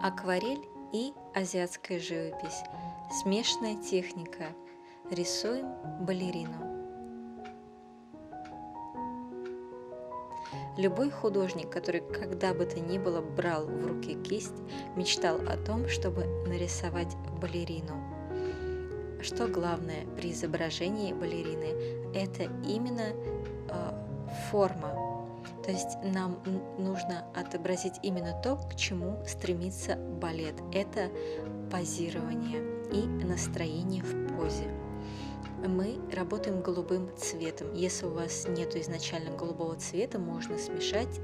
Акварель и азиатская живопись. Смешанная техника. Рисуем балерину. Любой художник, который когда бы то ни было брал в руки кисть, мечтал о том, чтобы нарисовать балерину. Что главное при изображении балерины? Это именно форма. То есть нам нужно отобразить именно то, к чему стремится балет. Это позирование и настроение в позе. Мы работаем голубым цветом. Если у вас нет изначально голубого цвета, можно смешать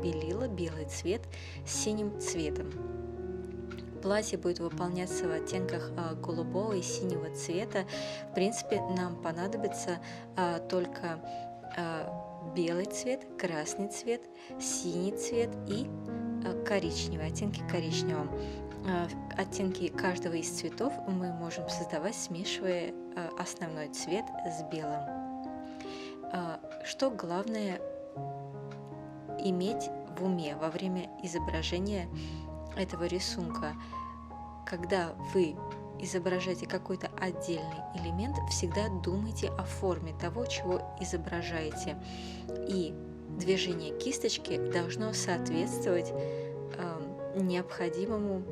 белила, белый цвет с синим цветом. Платье будет выполняться в оттенках голубого и синего цвета. В принципе, нам понадобится только белый цвет, красный цвет, синий цвет и коричневый, оттенки коричневого. Оттенки каждого из цветов мы можем создавать, смешивая основной цвет с белым. Что главное иметь в уме во время изображения этого рисунка? Когда вы изображаете какой-то отдельный элемент, всегда думайте о форме того, чего изображаете. И движение кисточки должно соответствовать необходимому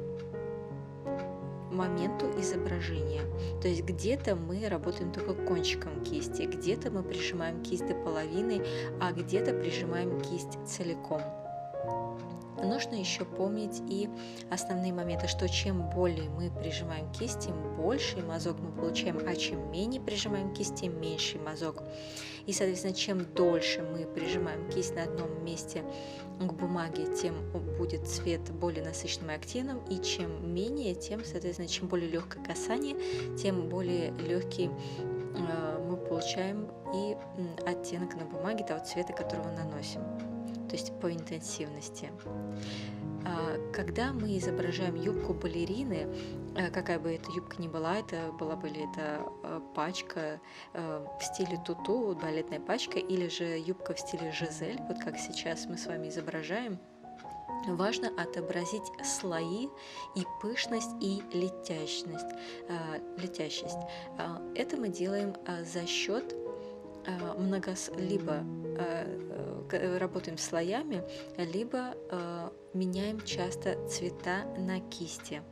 моменту изображения. То есть где-то мы работаем только кончиком кисти, где-то мы прижимаем кисть до половины, а где-то прижимаем кисть целиком. Нужно еще помнить и основные моменты, что чем более мы прижимаем кисть, тем больший мазок мы получаем, а чем менее прижимаем кисть, тем меньший мазок. И, соответственно, чем дольше мы прижимаем кисть на одном месте к бумаге, тем будет цвет более насыщенным и активным, и чем менее, тем, соответственно, чем более легкое касание, тем более легкий мы получаем и оттенок на бумаге того цвета, который мы наносим, то есть по интенсивности. Когда мы изображаем юбку балерины, какая бы эта юбка ни была, это была бы ли это пачка в стиле туту, балетная пачка, или же юбка в стиле жизель, вот как сейчас мы с вами изображаем, важно отобразить слои и пышность, и летящность. Это мы делаем за счет либо работаем слоями, либо меняем часто цвета на кисти.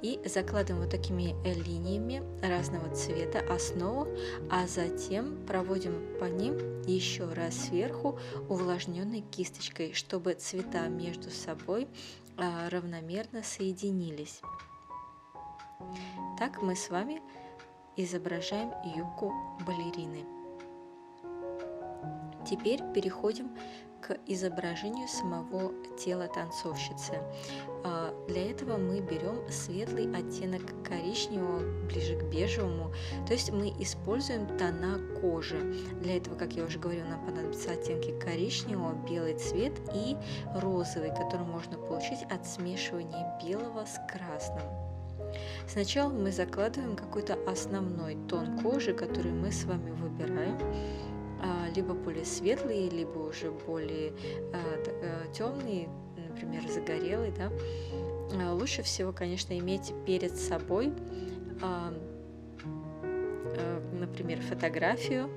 И закладываем вот такими линиями разного цвета основу, а затем проводим по ним еще раз сверху увлажненной кисточкой, чтобы цвета между собой равномерно соединились. Так мы с вами изображаем юбку балерины. Теперь переходим к изображению самого тела танцовщицы. Для этого мы берем светлый оттенок коричневого, ближе к бежевому, то есть мы используем тона кожи. Для этого, как я уже говорила, нам понадобятся оттенки коричневого, белый цвет и розовый, который можно получить от смешивания белого с красным. Сначала мы закладываем какой-то основной тон кожи, который мы с вами выбираем, либо более светлый, либо уже более темный, например, загорелый. Да? Лучше всего, конечно, иметь перед собой, например, фотографию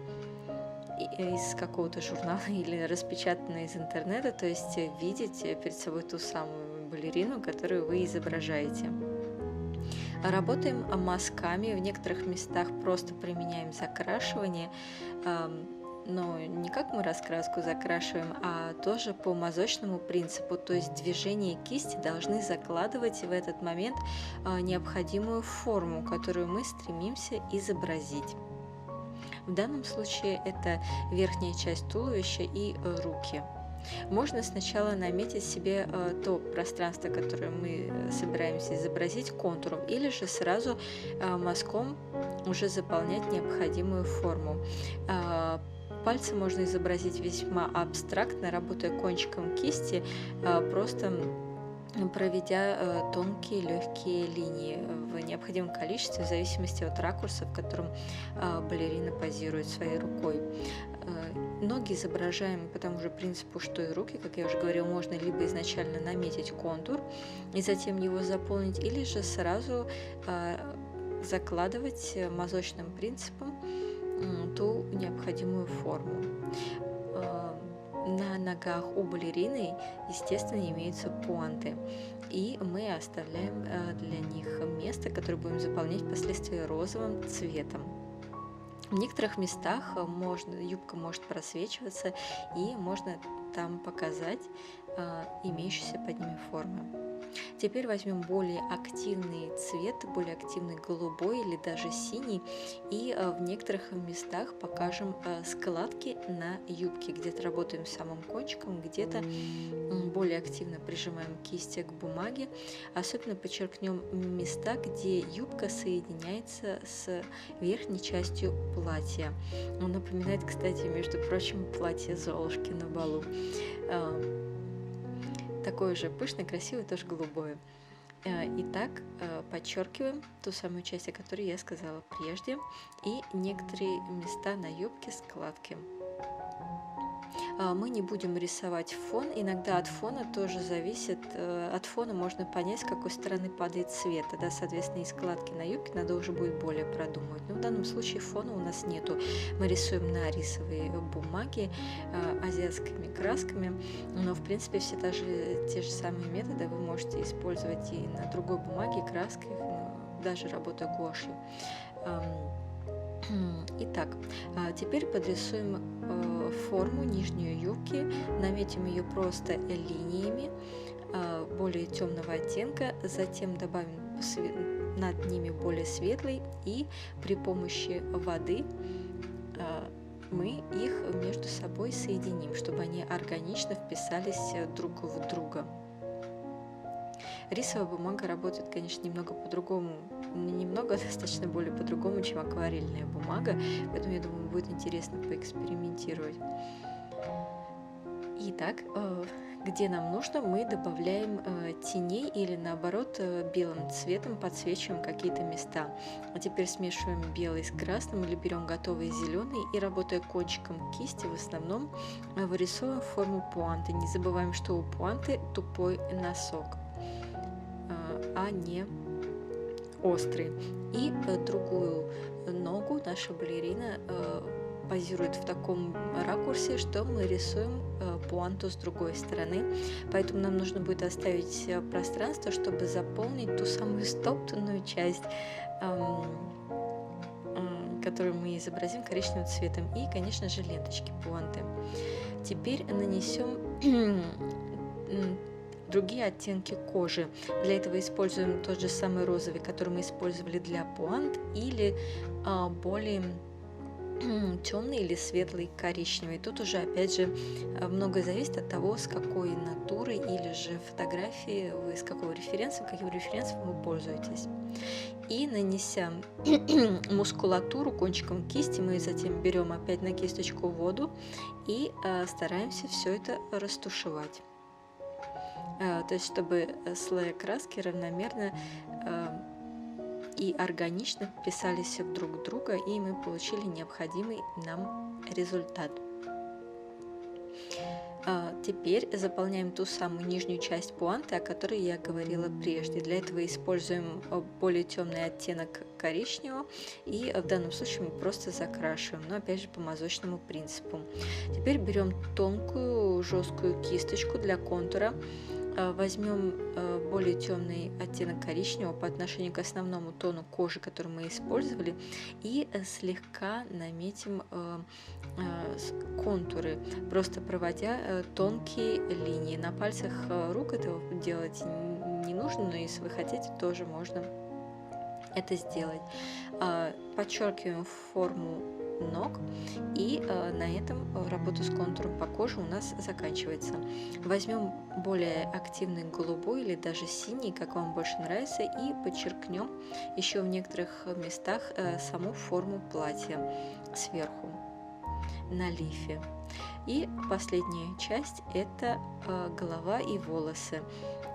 из какого-то журнала или распечатанную из интернета, то есть видеть перед собой ту самую балерину, которую вы изображаете. Работаем мазками, в некоторых местах просто применяем закрашивание, но не как мы раскраску закрашиваем, а тоже по мазочному принципу, то есть движения кисти должны закладывать в этот момент необходимую форму, которую мы стремимся изобразить. В данном случае это верхняя часть туловища и руки. Можно сначала наметить себе то пространство, которое мы собираемся изобразить контуром, или же сразу мазком уже заполнять необходимую форму. Пальцы можно изобразить весьма абстрактно, работая кончиком кисти, просто проведя тонкие легкие линии в необходимом количестве в зависимости от ракурса, в котором балерина позирует своей рукой. Ноги изображаем по тому же принципу, что и руки. Как я уже говорила, можно либо изначально наметить контур и затем его заполнить, или же сразу закладывать мазочным принципом ту необходимую форму. На ногах у балерины, естественно, имеются пуанты, и мы оставляем для них место, которое будем заполнять впоследствии розовым цветом. В некоторых местах юбка может просвечиваться, и можно там показать имеющиеся под ними формы. Теперь возьмем более активный цвет, более активный голубой или даже синий, и в некоторых местах покажем складки на юбке. Где-то работаем самым кончиком, где-то более активно прижимаем кисти к бумаге. Особенно подчеркнем места, где юбка соединяется с верхней частью платья. Он напоминает, кстати, между прочим, платье Золушки на балу. Такое же пышное, красивое, тоже голубое. Итак, подчеркиваем ту самую часть, о которой я сказала прежде, и некоторые места на юбке складки. Мы не будем рисовать фон. Иногда от фона тоже зависит. От фона можно понять, с какой стороны падает свет. Тогда, соответственно, и складки на юбке надо уже будет более продумывать. Но в данном случае фона у нас нету. Мы рисуем на рисовой бумаге азиатскими красками. Но, в принципе, все те же самые методы вы можете использовать и на другой бумаге, красках, даже работая гуашью. Итак, теперь подрисуем форму нижней юбки, наметим ее просто линиями более темного оттенка, затем добавим над ними более светлый, и при помощи воды мы их между собой соединим, чтобы они органично вписались друг в друга. Рисовая бумага работает, конечно, немного по-другому, достаточно более по-другому, чем акварельная бумага, поэтому, я думаю, будет интересно поэкспериментировать. Итак, где нам нужно, мы добавляем теней или, наоборот, белым цветом подсвечиваем какие-то места. А теперь смешиваем белый с красным или берем готовый зеленый и, работая кончиком кисти, в основном вырисовываем форму пуанты. Не забываем, что у пуанты тупой носок, а не острый. И другую ногу наша балерина позирует в таком ракурсе, что мы рисуем пуанту с другой стороны. Поэтому нам нужно будет оставить пространство, чтобы заполнить ту самую стоптанную часть, которую мы изобразим коричневым цветом, и, конечно же, ленточки пуанты. Теперь нанесем другие оттенки кожи. Для этого используем тот же самый розовый, который мы использовали для пуант, или более темный или светлый коричневый. Тут уже, опять же, многое зависит от того, с какой натурой или же фотографии вы, с какого референса, каким референсом вы пользуетесь. И, нанеся мускулатуру кончиком кисти, мы затем берем опять на кисточку воду и стараемся все это растушевать. То есть, чтобы слои краски равномерно и органично вписались друг в друга, и мы получили необходимый нам результат. Теперь заполняем ту самую нижнюю часть пуанты, о которой я говорила прежде. Для этого используем более темный оттенок коричневого, и в данном случае мы просто закрашиваем, но опять же по мазочному принципу. Теперь берем тонкую жесткую кисточку для контура, возьмем более темный оттенок коричневого по отношению к основному тону кожи, который мы использовали, и слегка наметим контуры, просто проводя тонкие линии. На пальцах рук этого делать не нужно, но если вы хотите, тоже можно это сделать. Подчеркиваем форму ног, и на этом работа с контуром по коже у нас заканчивается. Возьмем более активный голубой или даже синий, как вам больше нравится, и подчеркнем еще в некоторых местах саму форму платья сверху на лифе. И последняя часть – это голова и волосы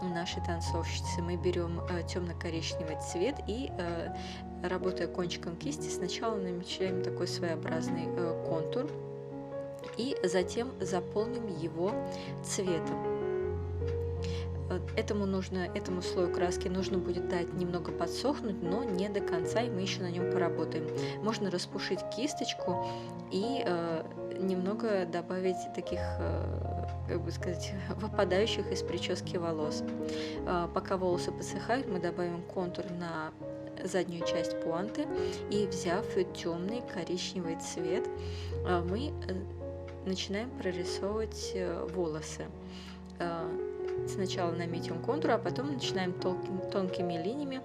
нашей танцовщицы. Мы берем темно-коричневый цвет и, работая кончиком кисти, сначала намечаем такой своеобразный контур и затем заполним его цветом. Этому слою краски нужно будет дать немного подсохнуть, но не до конца, и мы еще на нем поработаем. Можно распушить кисточку и немного добавить таких, как бы сказать, выпадающих из прически волос. Пока волосы подсыхают, мы добавим контур на заднюю часть пуанты, и, взяв темный коричневый цвет, мы начинаем прорисовывать волосы. Сначала наметим контур, а потом начинаем тонкими линиями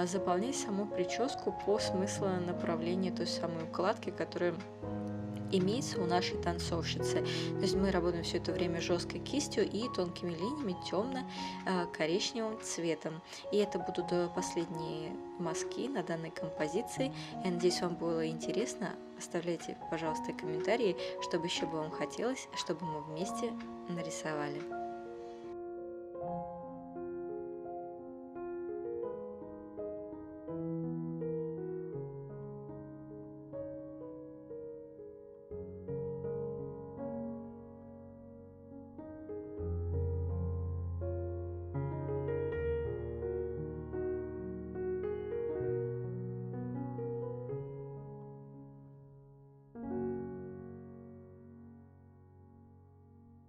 заполнять саму прическу по смыслу направления той самой укладки, которая имеется у нашей танцовщицы. То есть мы работаем все это время жесткой кистью и тонкими линиями темно-коричневым цветом. И это будут последние мазки на данной композиции. Я надеюсь, вам было интересно. Оставляйте, пожалуйста, комментарии, чтобы еще бы вам хотелось, чтобы мы вместе нарисовали.